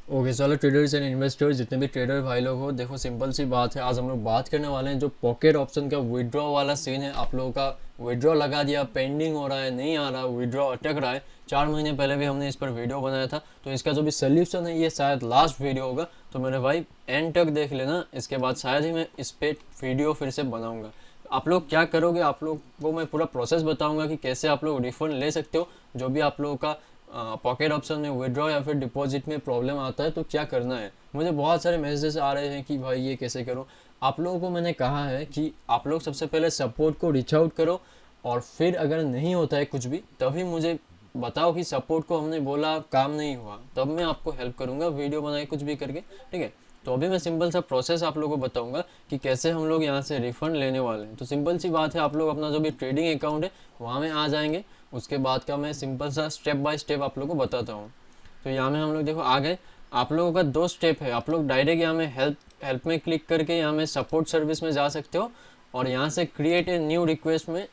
Okay चलो traders and investors, जितने भी ट्रेडर भाई लोग हो, देखो सिंपल सी बात है। आज हम लोग बात करने वाले हैं जो पॉकेट ऑप्शन का विड्रॉ वाला सीन है। आप लोगों का विड्रॉ लगा दिया, पेंडिंग हो रहा है, नहीं आ रहा, विड्रॉ अटक रहा है। 4 महीने पहले भी हमने इस पर वीडियो बनाया था, तो इसका जो भी सोल्यूशन है ये शायद लास्ट वीडियो होगा। तो मेरे भाई एंड तक देख लेना, इसके बाद शायद ही मैं इस पर वीडियो फिर से बनाऊँगा। आप लोग क्या करोगे, आप लोग को मैं पूरा प्रोसेस बताऊंगा कि कैसे आप लोग रिफंड ले सकते हो। जो भी आप लोगों का पॉकेट ऑप्शन में विड्रॉ या फिर डिपॉजिट में प्रॉब्लम आता है तो क्या करना है। मुझे बहुत सारे मैसेजेस आ रहे हैं कि भाई ये कैसे करूं। आप लोगों को मैंने कहा है कि आप लोग सबसे पहले सपोर्ट को रीच आउट करो, और फिर अगर नहीं होता है कुछ भी तभी मुझे बताओ कि सपोर्ट को हमने बोला काम नहीं हुआ, तब मैं आपको हेल्प करूंगा वीडियो बनाए कुछ भी करके, ठीक है। तो अभी मैं सिंपल सा प्रोसेस आप लोगों को बताऊंगा कि कैसे हम लोग यहाँ से रिफंड लेने वाले हैं। तो सिंपल सी बात है, आप लोग अपना जो भी ट्रेडिंग अकाउंट है वहाँ में आ जाएंगे। उसके बाद का मैं सिंपल सा स्टेप बाय स्टेप आप लोगों को बताता हूँ। तो यहाँ में हम लोग देखो आ गए। आप लोगों का 2 स्टेप है। आप लोग डायरेक्ट यहाँ में हेल्प में क्लिक करके यहाँ में सपोर्ट सर्विस में जा सकते हो, और यहाँ से क्रिएट ए न्यू रिक्वेस्ट में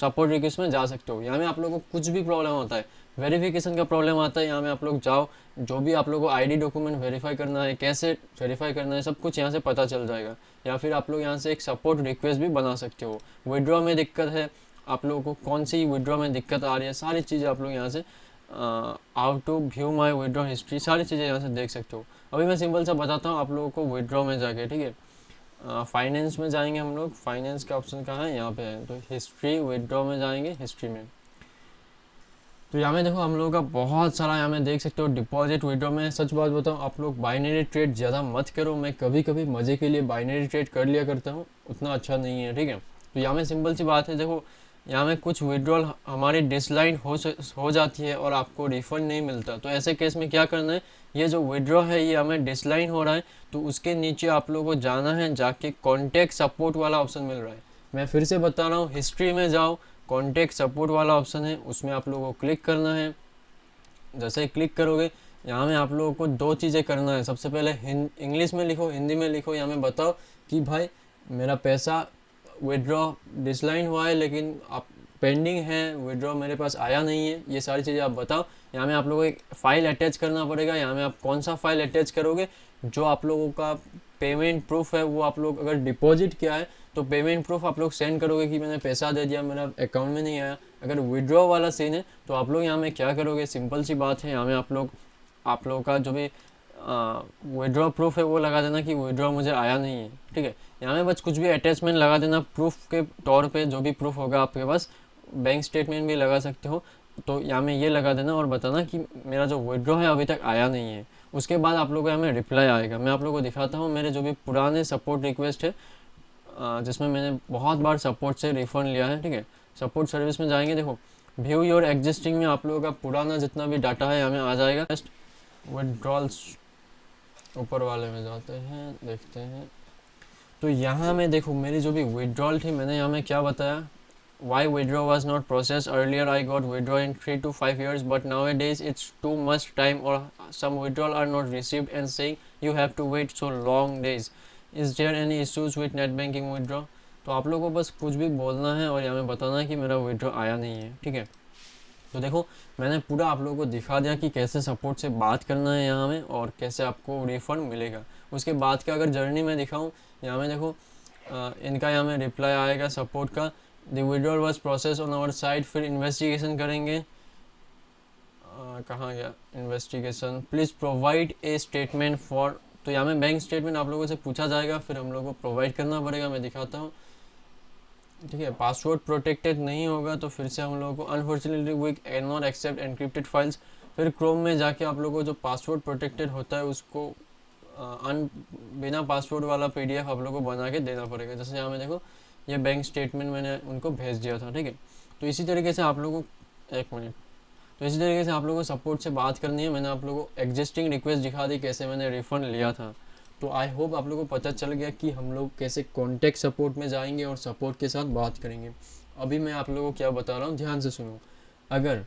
सपोर्ट रिक्वेस्ट में जा सकते हो। यहाँ में आप लोगों को कुछ भी प्रॉब्लम होता है, वेरिफिकेशन का प्रॉब्लम आता है, यहाँ में आप लोग जाओ, जो भी आप लोगों को आईडी डॉक्यूमेंट वेरीफाई करना है, कैसे वेरीफाई करना है, सब कुछ यहाँ से पता चल जाएगा। या फिर आप लोग यहाँ से एक सपोर्ट रिक्वेस्ट भी बना सकते हो। विड्रॉ में दिक्कत है, आप लोगों को कौन सी विड्रॉ में दिक्कत आ रही है, सारी चीज़ें आप लोग यहाँ से how to view my withdraw history, सारी चीज़ें यहाँ से देख सकते हो। अभी मैं सिंपल सा बताता हूँ आप लोगों को विड्रॉ में जाके, ठीक है। फाइनेंस में जाएंगे हम लोग। फाइनेंस का ऑप्शन कहाँ है, यहाँ पे है। तो हिस्ट्री, विड्रॉ में जाएंगे, हिस्ट्री में। तो यहाँ में देखो हम लोगों का बहुत सारा यहाँ में देख सकते हो डिपॉजिट विड्रॉ में। सच बात बताऊँ, आप लोग बाइनरी ट्रेड ज़्यादा मत करो। मैं कभी कभी मज़े के लिए बाइनरी ट्रेड कर लिया करता हूँ, उतना अच्छा नहीं है, ठीक है। तो यहाँ में सिंपल सी बात है, देखो यहाँ में कुछ विड्रॉल हमारी डिसलाइन हो जाती है और आपको रिफंड नहीं मिलता। तो ऐसे केस में क्या करना है, ये जो विड्रॉ है ये हमें डिसलाइन हो रहा है तो उसके नीचे आप लोगों को जाना है, जाके कॉन्टैक्ट सपोर्ट वाला ऑप्शन मिल रहा है। मैं फिर से बता रहा हूँ, हिस्ट्री में जाओ, कॉन्टैक्ट सपोर्ट वाला ऑप्शन है, उसमें आप लोगों को क्लिक करना है। जैसे ही क्लिक करोगे यहाँ में आप लोगों को 2 चीज़ें करना है। सबसे पहले इंग्लिश में लिखो, हिंदी में लिखो, यहाँ में बताओ कि भाई मेरा पैसा विड्रॉ डिसलाइन हुआ है लेकिन आप पेंडिंग है, विड्रॉ मेरे पास आया नहीं है, ये सारी चीज़ें आप बताओ। यहाँ में आप लोगों को एक फ़ाइल अटैच करना पड़ेगा। यहाँ में आप कौन सा फाइल अटैच करोगे, जो आप लोगों का पेमेंट प्रूफ है, वो आप लोग अगर डिपॉजिट किया है तो पेमेंट प्रूफ आप लोग सेंड करोगे कि मैंने पैसा दे दिया, मेरा अकाउंट में नहीं आया। अगर विड्रॉ वाला सीन है तो आप लोग यहाँ में क्या करोगे, सिंपल सी बात है, यहाँ में आप लोगों का जो भी विड्रॉ प्रूफ है वो लगा देना कि विड्रॉ मुझे आया नहीं है, ठीक है। यहाँ में बस कुछ भी अटैचमेंट लगा देना प्रूफ के तौर पे, जो भी प्रूफ होगा आपके पास। बैंक स्टेटमेंट भी लगा सकते हो। तो यहाँ में ये लगा देना और बताना कि मेरा जो विड्रॉ है अभी तक आया नहीं है। उसके बाद आप लोगों को यहाँ में रिप्लाई आएगा। मैं आप लोगों को दिखाता हूँ मेरे जो भी पुराने सपोर्ट रिक्वेस्ट है, जिसमें मैंने बहुत बार सपोर्ट से रिफ़ंड लिया है, ठीक है। सपोर्ट सर्विस में जाएंगे, देखो व्यू योर एग्जिस्टिंग में आप लोगों का पुराना जितना भी डाटा है हमें आ जाएगा। विड्रॉल्स ऊपर वाले में जाते हैं, देखते हैं। तो यहाँ में देखो मेरी जो भी विड्रॉल थी, मैंने यहाँ में क्या बताया, why withdraw was not processed earlier. I got withdraw in 3 to 5 years, but nowadays it's too much time, or some withdrawal are not received and saying you have to wait so long days. Is there any issues with net banking withdraw? तो आप लोगों को बस कुछ भी बोलना है और यहाँ में बताना है कि मेरा विड्रॉ आया नहीं है, ठीक है। तो देखो मैंने पूरा आप लोगों को दिखा दिया कि कैसे सपोर्ट से बात करना है यहाँ में, और कैसे आपको रिफ़ंड मिलेगा। उसके बाद का अगर जर्नी में दिखाऊँ, यहाँ में देखो इनका यहाँ में रिप्लाई आएगा सपोर्ट का, the withdrawal was process on our side. फिर इन्वेस्टिगेशन करेंगे, कहाँ गया investigation, please provide a statement for. तो यहाँ में बैंक स्टेटमेंट आप लोगों से पूछा जाएगा, फिर हम लोगों को प्रोवाइड करना पड़ेगा। मैं दिखाता हूँ, ठीक है। पासवर्ड प्रोटेक्टेड नहीं होगा तो फिर से हम लोगों को unfortunately we can not accept encrypted files. फिर क्रोम में जाके आप लोगों को जो पासवर्ड प्रोटेक्टेड होता है उसको बिना पासवर्ड वाला पीडीएफ आप लोगों को बना के देना पड़ेगा। जैसे यहाँ में देखो ये बैंक स्टेटमेंट मैंने उनको भेज दिया था, ठीक है। तो इसी तरीके से आप लोगों को, एक मिनट, तो इसी तरीके से आप लोगों को सपोर्ट से बात करनी है। मैंने आप लोगों को एग्जिस्टिंग रिक्वेस्ट दिखा दी कैसे मैंने रिफ़ंड लिया था। तो आई होप आप लोगों को पता चल गया कि हम लोग कैसे कॉन्टैक्ट सपोर्ट में जाएंगे और सपोर्ट के साथ बात करेंगे। अभी मैं आप लोगों को क्या बता रहा हूँ, ध्यान से सुनो। अगर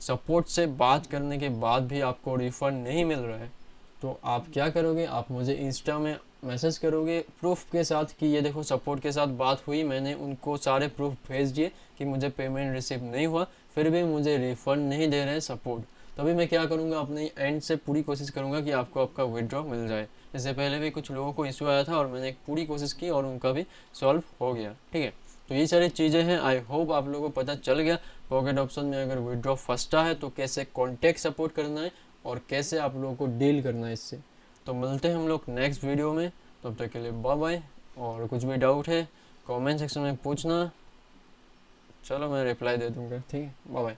सपोर्ट से बात करने के बाद भी आपको रिफ़ंड नहीं मिल रहा है तो आप क्या करोगे, आप मुझे इंस्टा में मैसेज करोगे प्रूफ के साथ कि ये देखो सपोर्ट के साथ बात हुई, मैंने उनको सारे प्रूफ भेज दिए कि मुझे पेमेंट रिसीव नहीं हुआ, फिर भी मुझे रिफ़ंड नहीं दे रहे हैं सपोर्ट। तभी मैं क्या करूँगा, अपने एंड से पूरी कोशिश करूँगा कि आपको आपका विड्रॉ मिल जाए। इससे पहले भी कुछ लोगों को इशू आया था और मैंने एक पूरी कोशिश की और उनका भी सॉल्व हो गया। ठीक है, तो ये सारी चीज़ें हैं। आई होप आप लोगों को पता चल गया पॉकेट ऑप्शन में अगर विड्रॉ फंसता है तो कैसे कॉन्टैक्ट सपोर्ट करना है और कैसे आप लोगों को डील करना है इससे। तो मिलते हैं हम लोग नेक्स्ट वीडियो में, तब तक के लिए बाय बाय। और कुछ भी डाउट है कमेंट सेक्शन में पूछना, चलो मैं रिप्लाई दे दूँगा। ठीक है, बाय बाय।